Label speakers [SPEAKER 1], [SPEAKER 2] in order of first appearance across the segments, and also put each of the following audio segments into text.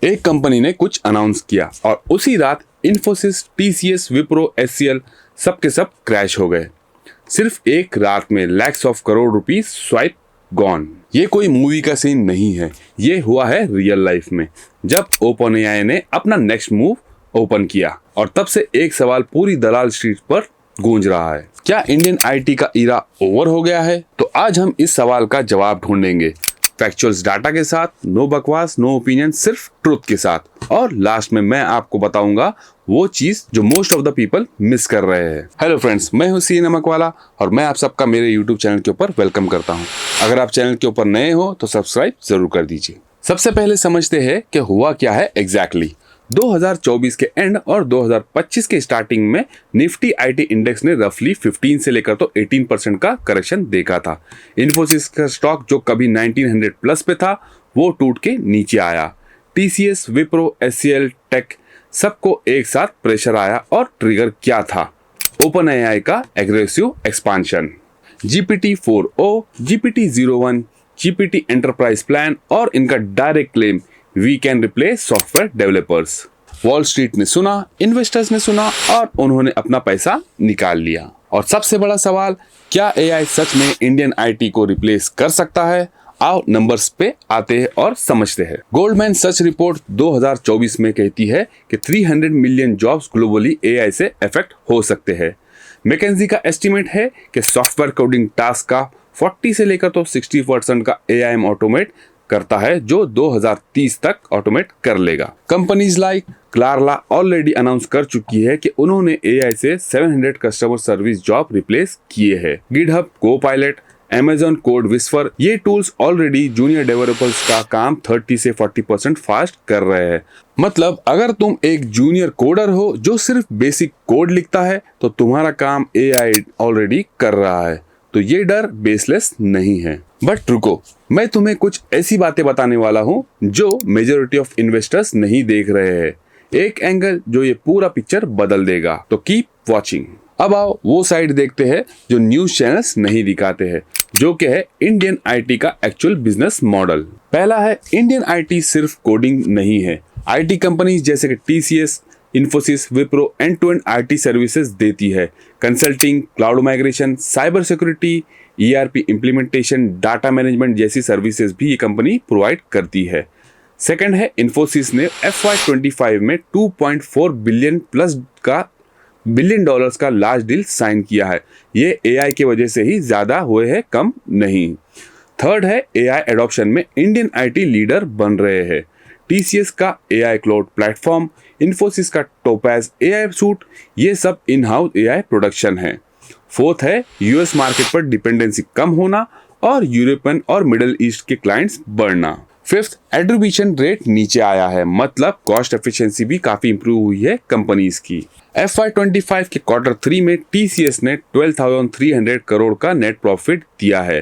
[SPEAKER 1] एक कंपनी ने कुछ अनाउंस किया और उसी रात इन्फोसिस, टीसीएस, विप्रो, एचसीएल सब के सब क्रैश हो गए। सिर्फ एक रात में lakhs of crore rupees swipe gone. ये कोई मूवी का सीन नहीं है, ये हुआ है रियल लाइफ में, जब ओपनएआई ने अपना नेक्स्ट मूव ओपन किया। और तब से एक सवाल पूरी दलाल स्ट्रीट पर गूंज रहा है, क्या इंडियन आईटी का ईरा ओवर हो गया है? तो आज हम इस सवाल का जवाब ढूंढेंगे, फैक्चुअल्स डाटा के साथ, नो बकवास, नो ओपिनियन, सिर्फ ट्रुथ के साथ। और लास्ट में मैं आपको बताऊंगा वो चीज जो most of the people miss कर रहे हैं। हेलो फ्रेंड्स, मैं हूं सी नमक वाला और मैं आप सबका मेरे यूट्यूब चैनल के ऊपर वेलकम करता हूं। अगर आप चैनल के ऊपर नए हो तो सब्सक्राइब जरूर कर दीजिए। सबसे पहले समझते हैं कि हुआ क्या है एग्जैक्टली। 2024 के एंड और 2025 के स्टार्टिंग में निफ्टी आईटी इंडेक्स ने रफली 15 से लेकर तो 18% का करेक्शन देखा था। इन्फोसिस का स्टॉक जो कभी 1900 प्लस पे था वो टूट के नीचे आया। टीसीएस, विप्रो, एचसीएल, टेक सबको एक साथ प्रेशर आया और ट्रिगर क्या था? ओपनएआई का aggressive expansion, GPT-4o, GPT-01, GPT enterprise plan और इनका direct claim we can replace software developers. Wall Street ने सुना, इन्वेस्टर्स ने सुना और उन्होंने अपना पैसा निकाल लिया। और सबसे बड़ा सवाल, क्या एआई सच में इंडियन आईटी को रिप्लेस कर सकता है? आओ नंबर्स पे आते हैं और समझते हैं। गोल्डमैन सच रिपोर्ट 2024 में कहती है कि 300 मिलियन जॉब्स ग्लोबली एआई से अफेक्ट हो सकते हैं। मैकेंजी का एस्टिमेट है कि सॉफ्टवेयर कोडिंग टास्क का 40 से लेकर तो 60% का एआई ऑटोमेट करता है, जो 2030 तक ऑटोमेट कर लेगा। कंपनीज लाइक क्लारला ऑलरेडी अनाउंस कर चुकी है कि उन्होंने एआई से 700 कस्टमर सर्विस जॉब रिप्लेस किए हैं। GitHub, Copilot, Amazon code whisper, ये टूल्स ऑलरेडी जूनियर डेवलपर्स का काम 30 से 40% फास्ट कर रहे हैं। मतलब अगर तुम एक जूनियर कोडर हो जो सिर्फ बेसिक कोड लिखता है तो तुम्हारा काम एआई ऑलरेडी कर रहा है। तो ये डर बेसलेस नहीं है। बट रुको, मैं तुम्हें कुछ ऐसी बातें बताने वाला हूँ जो मेजॉरिटी ऑफ इन्वेस्टर्स नहीं देख रहे हैं। एक एंगल जो ये पूरा पिक्चर बदल देगा। तो कीप वॉचिंग। अब आओ वो साइड देखते हैं जो न्यूज चैनल्स नहीं दिखाते हैं, जो कि है इंडियन आईटी का एक्चुअल बिजनेस मॉडल। पहला है, इंडियन आईटी सिर्फ कोडिंग नहीं है। आईटी कंपनीज जैसे कि TCS, Infosys, Wipro end to end IT services देती है। Consulting, cloud migration, cyber security, ERP implementation, data management जैसी सर्विसेज भी ये कंपनी प्रोवाइड करती है। सेकंड है, इन्फोसिस ने FY25 में 2.4 बिलियन डॉलर्स का लार्ज डील साइन किया है। ये एआई की वजह से ही ज्यादा हुए हैं, कम नहीं। थर्ड है, एआई एडॉप्शन में इंडियन आईटी लीडर बन रहे हैं। टीसीएस का एआई क्लाउड प्लेटफॉर्म, इन्फोसिस का टोपैज एआई सूट, ये सब इन हाउस एआई प्रोडक्शन है। फोर्थ है, यूएस मार्केट पर डिपेंडेंसी कम होना और यूरोपियन और मिडिल ईस्ट के क्लाइंट्स बढ़ना। फिफ्थ, एट्रीब्यूशन रेट नीचे आया है, मतलब कॉस्ट एफिशिएंसी भी काफी इंप्रूव हुई है कंपनीज की। FY25 के Q3 में टीसीएस ने 12,300 करोड़ का नेट प्रॉफिट दिया है।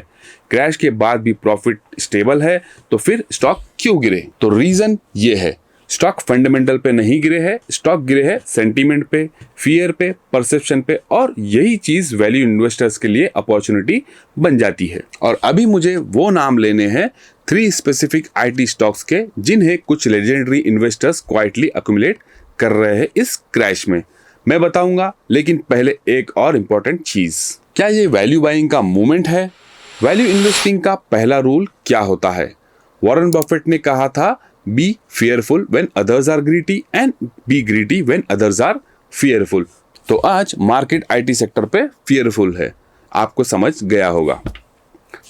[SPEAKER 1] क्रैश के बाद भी प्रॉफिट स्टेबल है, तो फिर स्टॉक क्यों गिरे? तो रीजन ये है, स्टॉक फंडामेंटल पे नहीं गिरे हैं, स्टॉक गिरे हैं सेंटीमेंट पे, फियर पे, परसेप्शन पे, और यही चीज वैल्यू इन्वेस्टर्स के लिए अपॉर्चुनिटी बन जाती है। और अभी मुझे वो नाम लेने हैं 3 स्पेसिफिक आईटी स्टॉक्स के, जिन्हें कुछ लेजेंडरी इन्वेस्टर्स क्वाइटली अक्यूमुलेट कर रहे हैं इस क्रैश में। मैं बताऊंगा, लेकिन पहले एक और इम्पोर्टेंट चीज, क्या ये वैल्यू बाइंग का मूवमेंट है? वैल्यू इन्वेस्टिंग का पहला रूल क्या होता है? वॉरेन बफेट ने कहा था, B fearful when others are greedy and be greedy when others are fearful। तो आज मार्केट आईटी सेक्टर पे fearful है, आपको समझ गया होगा।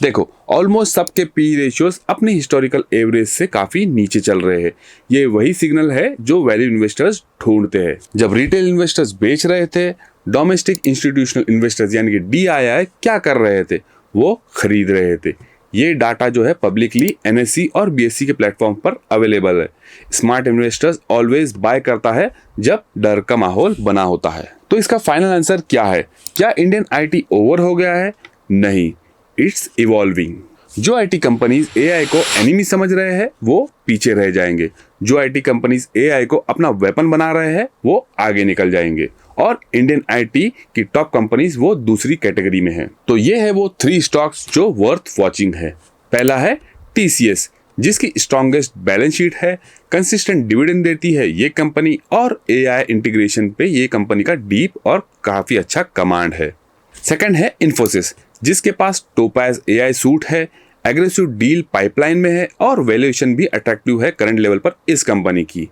[SPEAKER 1] देखो, ऑलमोस्ट सबके पी रेशियोज अपने हिस्टोरिकल एवरेज से काफी नीचे चल रहे हैं। ये वही सिग्नल है जो वैल्यू इन्वेस्टर्स ढूंढते हैं। जब रिटेल इन्वेस्टर्स बेच रहे थे, डोमेस्टिक इंस्टीट्यूशनल इन्वेस्टर्स यानी कि DII क्या कर रहे थे? वो खरीद रहे थे। ये डाटा जो है पब्लिकली NSE और BSE के प्लेटफॉर्म पर अवेलेबल है। स्मार्ट इन्वेस्टर्स ऑलवेज बाय करता है जब डर का माहौल बना होता है। तो इसका फाइनल आंसर क्या है? क्या इंडियन आईटी ओवर हो गया है? नहीं, इट्स इवॉल्विंग। जो आईटी कंपनीज एआई को एनिमी समझ रहे हैं वो पीछे रह जाएंगे। जो आईटी कंपनीज एआई को अपना वेपन बना रहे हैं वो आगे निकल जाएंगे। और इंडियन आईटी की टॉप कंपनीज वो दूसरी कैटेगरी में है। तो ये है वो 3 स्टॉक्स जो वर्थ वॉचिंग है। पहला है टीसीएस, जिसकी स्ट्रॉन्गेस्ट बैलेंस शीट है, कंसिस्टेंट डिविडेंड देती है ये कंपनी, और एआई इंटीग्रेशन पे ये कंपनी का डीप और काफी अच्छा कमांड है। सेकंड है इन्फोसिस, जिसके पास टोपाज एआई सूट है, एग्रेसिव डील पाइपलाइन में है और वैल्यूएशन भी अट्रैक्टिव है करंट लेवल पर इस कंपनी की।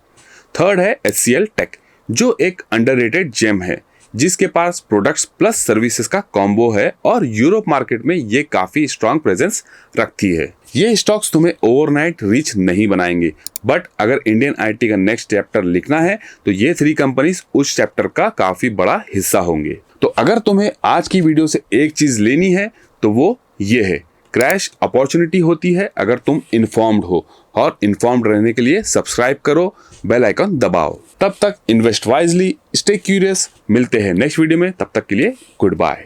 [SPEAKER 1] थर्ड है HCL टेक, जो एक अंडररेटेड जेम है, जिसके पास प्रोडक्ट्स प्लस सर्विसेज का कॉम्बो है और यूरोप मार्केट में ये काफी स्ट्रॉन्ग प्रेजेंस रखती है। ये स्टॉक्स तुम्हें ओवरनाइट रिच नहीं बनाएंगे, बट अगर इंडियन आईटी का नेक्स्ट चैप्टर लिखना है तो ये 3 कंपनीज उस चैप्टर का काफी बड़ा हिस्सा होंगे। तो अगर तुम्हें आज की वीडियो से एक चीज लेनी है तो वो ये है, क्रैश अपॉर्चुनिटी होती है अगर तुम इन्फॉर्म्ड हो, और इन्फॉर्म्ड रहने के लिए सब्सक्राइब करो, बेल आइकन दबाओ। तब तक इन्वेस्ट वाइजली, स्टे क्यूरियस। मिलते हैं नेक्स्ट वीडियो में, तब तक के लिए गुड बाय।